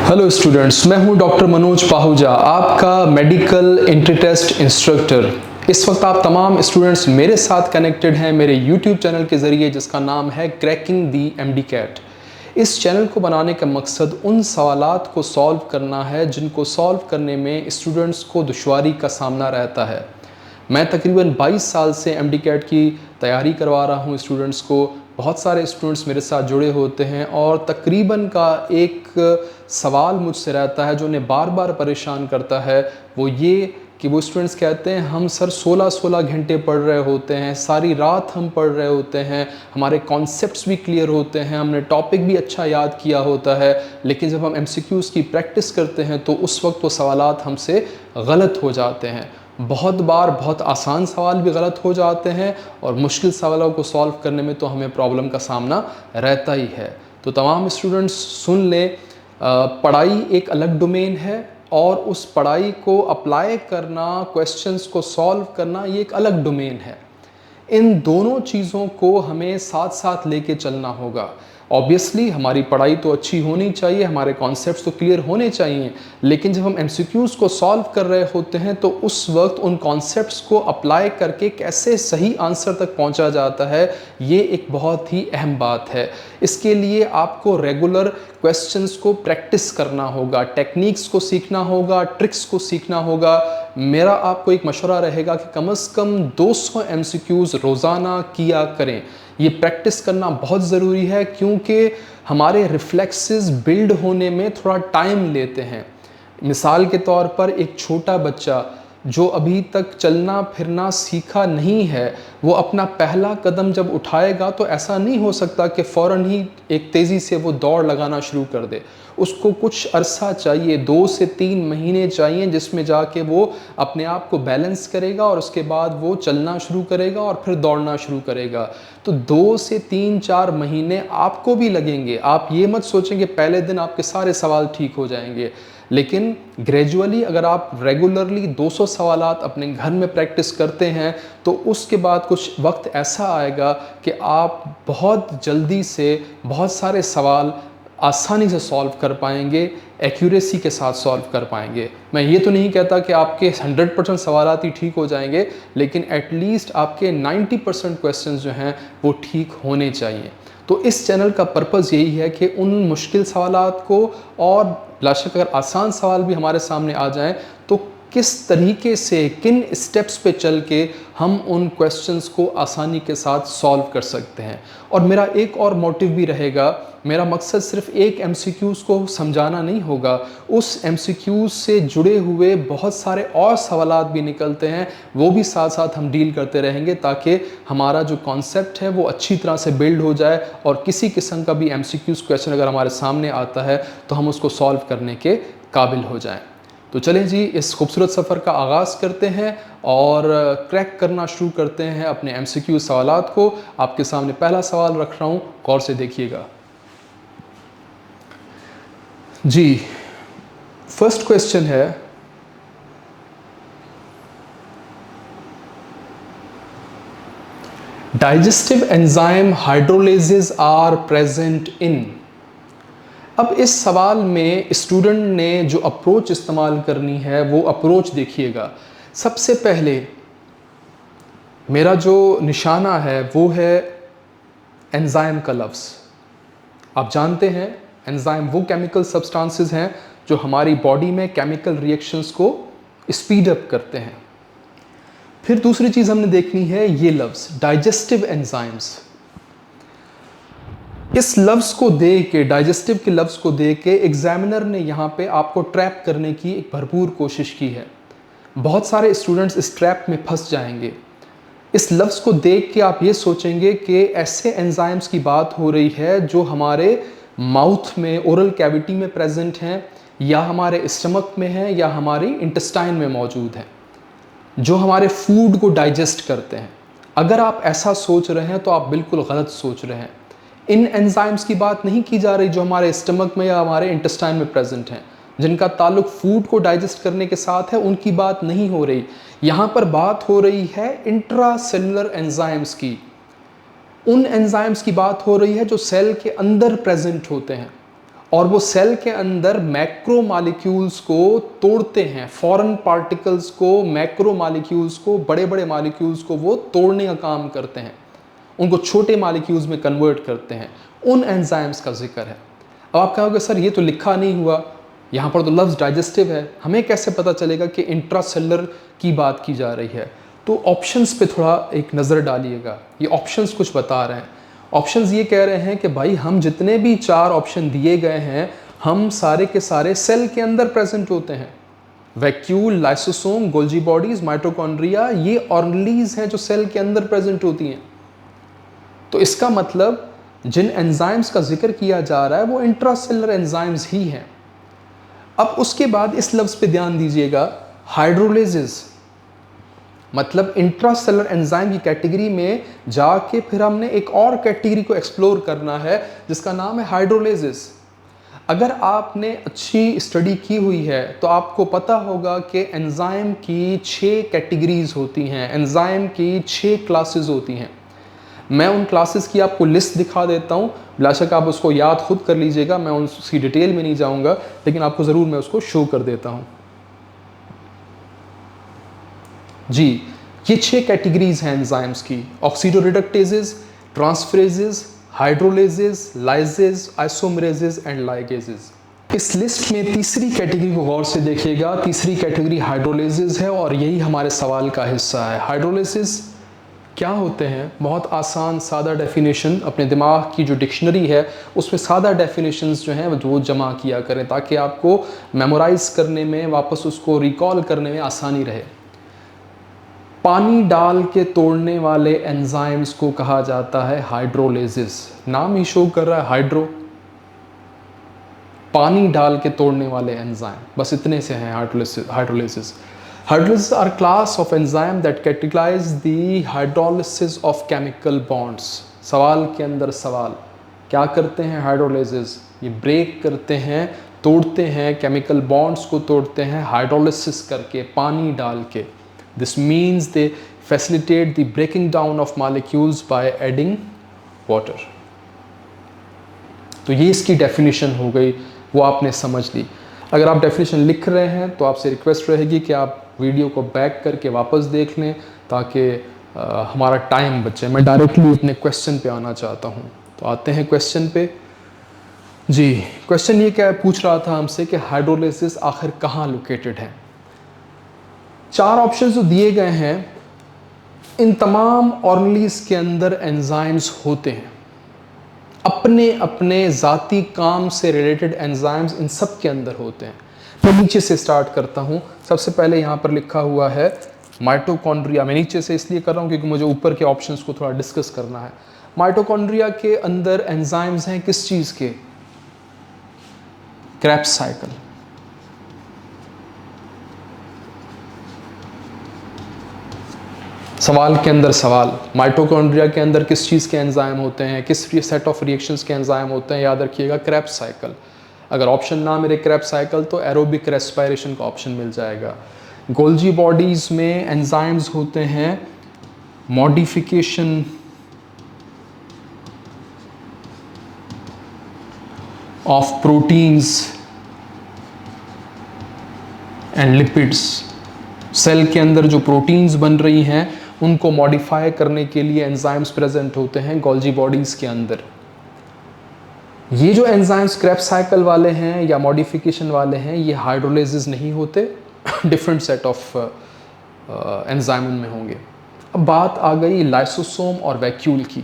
Hello students, मैं हूं doctor Manoj Pahuja, आपका मेडिकल एंट्री टेस्ट इंस्ट्रक्टर। इस वक्त आप तमाम स्टूडेंट्स मेरे साथ कनेक्टेड हैं मेरे यूट्यूब चैनल के ज़रिए जिसका नाम है क्रैकिंग दी एमडी कैट। इस चैनल को बनाने का मकसद उन सवालात को सॉल्व करना है जिनको सॉल्व करने में स्टूडेंट्स को दुश्वारी का सामना रहता है। मैं तकरीबन 22 साल से एमडी कैट की तैयारी करवा रहा हूँ स्टूडेंट्स को। बहुत सारे स्टूडेंट्स मेरे साथ जुड़े होते हैं और तकरीबन का एक सवाल मुझसे रहता है जो उन्हें बार बार परेशान करता है। वो ये कि वो स्टूडेंट्स कहते हैं हम सर 16-16 घंटे पढ़ रहे होते हैं, सारी रात हम पढ़ रहे होते हैं, हमारे कॉन्सेप्ट्स भी क्लियर होते हैं, हमने टॉपिक भी अच्छा याद किया होता है, लेकिन जब हम एमसीक्यूज़ की प्रैक्टिस करते हैं तो उस वक्त वो सवालात हमसे गलत हो जाते हैं। बहुत बार बहुत आसान सवाल भी गलत हो जाते हैं और मुश्किल सवालों को सॉल्व करने में तो हमें प्रॉब्लम का सामना रहता ही है। तो तमाम स्टूडेंट्स सुन लें, पढ़ाई एक अलग डोमेन है और उस पढ़ाई को अप्लाई करना, क्वेश्चंस को सॉल्व करना, ये एक अलग डोमेन है। इन दोनों चीज़ों को हमें साथ साथ लेके चलना होगा। ऑब्वियसली हमारी पढ़ाई तो अच्छी होनी चाहिए, हमारे कॉन्सेप्ट्स तो क्लियर होने चाहिए, लेकिन जब हम एमसीक्यूज़ को सॉल्व कर रहे होते हैं तो उस वक्त उन कॉन्सेप्ट्स को अप्लाई करके कैसे सही आंसर तक पहुंचा जाता है, ये एक बहुत ही अहम बात है। इसके लिए आपको रेगुलर क्वेश्चंस को प्रैक्टिस करना होगा, टेक्निक्स को सीखना होगा, ट्रिक्स को सीखना होगा। मेरा आपको एक मशवरा रहेगा कि कम से कम 200 एमसीक्यूज़ रोज़ाना किया करें। ये प्रैक्टिस करना बहुत ज़रूरी है क्योंकि हमारे रिफ्लेक्सेस बिल्ड होने में थोड़ा टाइम लेते हैं। मिसाल के तौर पर एक छोटा बच्चा जो अभी तक चलना फिरना सीखा नहीं है, वो अपना पहला कदम जब उठाएगा तो ऐसा नहीं हो सकता कि फ़ौरन ही एक तेज़ी से वो दौड़ लगाना शुरू कर दे। उसको कुछ अरसा चाहिए, 2 से 3 महीने चाहिए जिसमें जाके वो अपने आप को बैलेंस करेगा और उसके बाद वो चलना शुरू करेगा और फिर दौड़ना शुरू करेगा। तो 2 से 3-4 महीने आपको भी लगेंगे। आप ये मत सोचें कि पहले दिन आपके सारे सवाल ठीक हो जाएंगे, लेकिन ग्रेजुअली अगर आप रेगुलरली 200 सवालात अपने घर में प्रैक्टिस करते हैं तो उसके बाद कुछ वक्त ऐसा आएगा कि आप बहुत जल्दी से बहुत सारे सवाल आसानी से सॉल्व कर पाएंगे, एक्यूरेसी के साथ सॉल्व कर पाएंगे। मैं ये तो नहीं कहता कि आपके 100% सवालात ही ठीक हो जाएंगे, लेकिन एटलीस्ट आपके 90% क्वेश्चंस जो हैं वो ठीक होने चाहिए। तो इस चैनल का पर्पज़ यही है कि उन मुश्किल सवालात को, और बेशक अगर आसान सवाल भी हमारे सामने आ जाएं तो किस तरीके से, किन स्टेप्स पे चल के हम उन क्वेश्चंस को आसानी के साथ सॉल्व कर सकते हैं। और मेरा एक और मोटिव भी रहेगा, मेरा मकसद सिर्फ एक एमसीक्यूज़ को समझाना नहीं होगा, उस एमसीक्यूज़ से जुड़े हुए बहुत सारे और सवालात भी निकलते हैं, वो भी साथ साथ हम डील करते रहेंगे ताकि हमारा जो कॉन्सेप्ट है वो अच्छी तरह से बिल्ड हो जाए और किसी किस्म का भी एमसीक्यूज़ क्वेश्चन अगर हमारे सामने आता है तो हम उसको सॉल्व करने के काबिल हो जाएं। तो चलें जी, इस खूबसूरत सफ़र का आगाज़ करते हैं और क्रैक करना शुरू करते हैं अपने एमसीक्यू सवालात को। आपके सामने पहला सवाल रख रहा हूँ, गौर से देखिएगा जी। फर्स्ट क्वेश्चन है, digestive enzyme hydrolases are present in. अब इस सवाल में स्टूडेंट ने जो अप्रोच इस्तेमाल करनी है वो अप्रोच देखिएगा। सबसे पहले मेरा जो निशाना है वो है एंजाइम का लफ्ज़। आप जानते हैं एंजाइम वो केमिकल सब्सटेंसेस हैं जो हमारी बॉडी में केमिकल रिएक्शंस को स्पीड अप करते हैं। फिर दूसरी चीज़ हमने देखनी है ये लफ्ज़ डाइजेस्टिव एंजाइम्स। इस लफ्ज़ को दे के, डाइजेस्टिव के लफ्ज़ को दे के एग्जामिनर ने यहाँ पे आपको ट्रैप करने की एक भरपूर कोशिश की है। बहुत सारे स्टूडेंट्स इस ट्रैप में फंस जाएंगे। इस लफ्ज़ को देख के आप ये सोचेंगे कि ऐसे एंजाइम्स की बात हो रही है जो हमारे माउथ में, ओरल कैविटी में प्रेजेंट हैं, या हमारे स्टमक में हैं, या हमारी इंटेस्टाइन में मौजूद हैं, जो हमारे फूड को डाइजेस्ट करते हैं। अगर आप ऐसा सोच रहे हैं तो आप बिल्कुल गलत सोच रहे हैं। इन एंजाइम्स की बात नहीं की जा रही जो हमारे स्टमक में या हमारे इंटेस्टाइन में प्रेजेंट हैं, जिनका ताल्लुक फूड को डाइजेस्ट करने के साथ है, उनकी बात नहीं हो रही। यहाँ पर बात हो रही है इंट्रासेलुलर एंजाइम्स की। उन एंजाइम्स की बात हो रही है जो सेल के अंदर प्रेजेंट होते हैं। और वो सेल के अंदर मैक्रो मॉलिक्यूल्स को तोड़ते हैं, फॉरेन पार्टिकल्स को, मैक्रो मॉलिक्यूल्स को, बड़े बड़े मॉलिक्यूल्स को वो तोड़ने का काम करते हैं, उनको छोटे मॉलिक्यूल्स में कन्वर्ट करते हैं। उन एंजाइम्स का जिक्र है। अब आप कहोगे सर ये तो लिखा नहीं हुआ, यहाँ पर तो लफ्ज़ डाइजेस्टिव है, हमें कैसे पता चलेगा कि इंट्रासेलुलर की बात की जा रही है? तो ऑप्शंस पे थोड़ा एक नज़र डालिएगा। ये ऑप्शंस कुछ बता रहे हैं। ऑप्शंस ये कह रहे हैं कि भाई हम जितने भी 4 ऑप्शन दिए गए हैं, हम सारे के सारे सेल के अंदर प्रेजेंट होते हैं। Vacuole, lysosome, Golgi bodies, mitochondria, ये ऑर्गेनेल्स हैं जो सेल के अंदर प्रेजेंट होती हैं। तो इसका मतलब जिन एंजाइम्स का जिक्र किया जा रहा है वो इंट्रासेलुलर एंजाइम्स ही हैं। अब उसके बाद इस लफ्ज़ पे ध्यान दीजिएगा, हाइड्रोलेसिस, मतलब इंट्रासेलुलर एंजाइम की कैटेगरी में जाके फिर हमने एक और कैटेगरी को एक्सप्लोर करना है जिसका नाम है हाइड्रोलेसिस। अगर आपने अच्छी स्टडी की हुई है तो आपको पता होगा कि एंजाइम की 6 कैटेगरीज होती हैं, एंजाइम की 6 क्लासेस होती हैं। मैं उन क्लासेस की आपको लिस्ट दिखा देता हूँ, बेशक आप उसको याद खुद कर लीजिएगा, मैं उसकी डिटेल में नहीं जाऊँगा, लेकिन आपको ज़रूर मैं उसको शो कर देता हूँ। जी, ये 6 कैटेगरीज हैं एंजाइम्स की, ऑक्सीडोरिडक्टेजेस, ट्रांसफरेजेस, हाइड्रोलेजेस, लाइजेस, आइसोमरेजेस एंड लाइगेजेस। इस लिस्ट में तीसरी कैटेगरी को गौर से देखिएगा। तीसरी कैटेगरी हाइड्रोलेजेस है और यही हमारे सवाल का हिस्सा है। हाइड्रोलेजेस क्या होते हैं? बहुत आसान सादा डेफिनेशन, अपने दिमाग की जो डिक्शनरी है उसमें सादा डेफिनेशंस जो हैं वो जमा किया करें ताकि आपको मेमोराइज करने में, वापस उसको रिकॉल करने में आसानी रहे। पानी डाल के तोड़ने वाले एंजाइम्स को कहा जाता है हाइड्रोलेसिस। नाम ही शो कर रहा है हाइड्रो, पानी डाल के तोड़ने वाले एंजाइम, बस इतने से हैं hydrolysis. Hydrolysis are class of enzyme that catalyze the hydrolysis of chemical bonds। सवाल के अंदर सवाल, क्या करते हैं हाइड्रोलिसिस? ये ब्रेक करते हैं, तोड़ते हैं, केमिकल बॉन्ड्स को तोड़ते हैं हाइड्रोलिसिस करके, पानी डाल के। This means they facilitate the breaking down of molecules by adding water. तो ये इसकी डेफिनेशन हो गई, वो आपने समझ ली। अगर आप डेफिनेशन लिख रहे हैं तो आपसे रिक्वेस्ट रहेगी कि आप वीडियो को बैक करके वापस देख लें ताकि हमारा टाइम बचे। मैं डायरेक्टली अपने क्वेश्चन पे आना चाहता हूँ, तो आते हैं क्वेश्चन पे। जी, क्वेश्चन ये क्या पूछ रहा था हमसे कि हाइड्रोलिसिस आखिर कहाँ लोकेटेड है? 4 ऑप्शन जो दिए गए हैं, इन तमाम ऑर्गेनेल्स के अंदर एंजाइम्स होते हैं, अपने अपने ज़ाती काम से रिलेटेड एंजाइम्स इन सब के अंदर होते हैं। मैं नीचे से स्टार्ट करता हूँ। सबसे पहले यहाँ पर लिखा हुआ है माइटोकॉन्ड्रिया। मैं नीचे से इसलिए कर रहा हूँ क्योंकि मुझे ऊपर के ऑप्शंस को थोड़ा डिस्कस करना है। माइटोकॉन्ड्रिया के अंदर एंजाइम्स हैं किस चीज़ के? Krebs cycle. सवाल के अंदर सवाल, माइटोकॉन्ड्रिया के अंदर किस चीज़ के एंजाइम होते हैं, किस सेट ऑफ रिएक्शंस के एंजाइम होते हैं? याद रखिएगा क्रेब्स साइकिल। अगर ऑप्शन ना मिले क्रेब्स साइकिल तो एरोबिक रेस्पिरेशन का ऑप्शन मिल जाएगा। गोल्जी बॉडीज़ में एंजाइम्स होते हैं modification of proteins and lipids. Cell के अंदर जो प्रोटीन्स बन रही हैं उनको मॉडिफाई करने के लिए एंजाइम्स प्रेजेंट होते हैं गोल्जी बॉडीज़ के अंदर। ये जो एंजाइम्स क्रेब्स साइकिल वाले हैं या मॉडिफिकेशन वाले हैं, ये हाइड्रोलिसिस नहीं होते, डिफरेंट सेट ऑफ एंजाइम उनमें होंगे। अब बात आ गई लाइसोसोम और वैक्यूल की।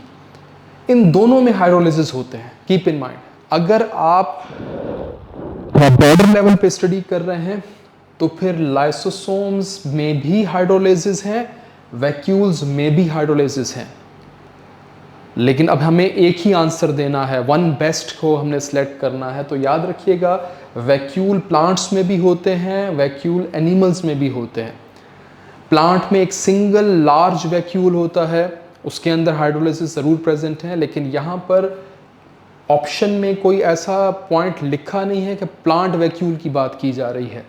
इन दोनों में हाइड्रोलिसिस होते हैं, कीप इन माइंड। अगर आप बॉर्डर लेवल पे स्टडी कर रहे हैं तो फिर लाइसोसोम्स में भी हाइड्रोलिसिस है, वैक्यूल्स में भी हाइड्रोलिसिस है। लेकिन अब हमें एक ही आंसर देना है, वन बेस्ट को हमने सेलेक्ट करना है। तो याद रखिएगा वैक्यूल प्लांट्स में भी होते हैं, वैक्यूल एनिमल्स में भी होते हैं। प्लांट में एक सिंगल लार्ज वैक्यूल होता है, उसके अंदर हाइड्रोलिसिस ज़रूर प्रेजेंट है, लेकिन यहाँ पर ऑप्शन में कोई ऐसा पॉइंट लिखा नहीं है कि प्लांट वैक्यूल की बात की जा रही है।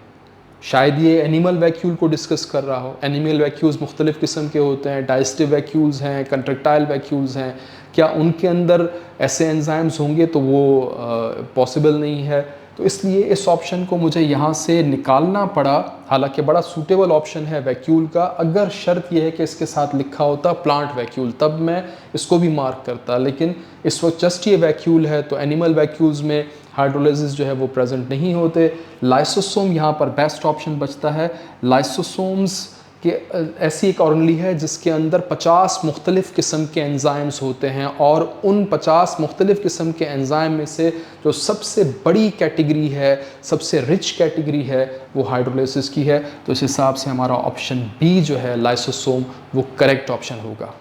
शायद ये एनिमल वैक्यूल को डिस्कस कर रहा हो। एनिमल वैक्यूल्स मुख्तलिफ़ किस्म के होते हैं, डाइजेस्टिव वैक्यूल्स हैं, कंट्रैक्टाइल वैक्यूल्स हैं। क्या उनके अंदर ऐसे एंजाइम्स होंगे? तो वो पॉसिबल नहीं है। तो इसलिए इस ऑप्शन को मुझे यहाँ से निकालना पड़ा। हालांकि बड़ा सूटेबल ऑप्शन है वैक्यूल का, अगर शर्त यह है कि इसके साथ लिखा होता प्लांट वैक्यूल, तब मैं इसको भी मार्क करता। लेकिन इस वक्त जस्ट ये वैक्यूल है, तो एनिमल वैक्यूल्स में हाइड्रोलाइसिस जो है वो प्रेजेंट नहीं होते। लाइसोसोम यहाँ पर बेस्ट ऑप्शन बचता है। लाइसोसोम्स कि ऐसी एक ऑर्गेनेली है जिसके अंदर 50 मुख्तलिफ़ किस्म के एंजाइम्स होते हैं, और उन 50 मुख्तलिफ़ किस्म के एंजाइम में से जो सबसे बड़ी कैटेगरी है, सबसे रिच कैटेगरी है, वो हाइड्रोलाइसिस की है। तो इस हिसाब से हमारा ऑप्शन बी जो है लाइसोसोम, वो करेक्ट ऑप्शन होगा।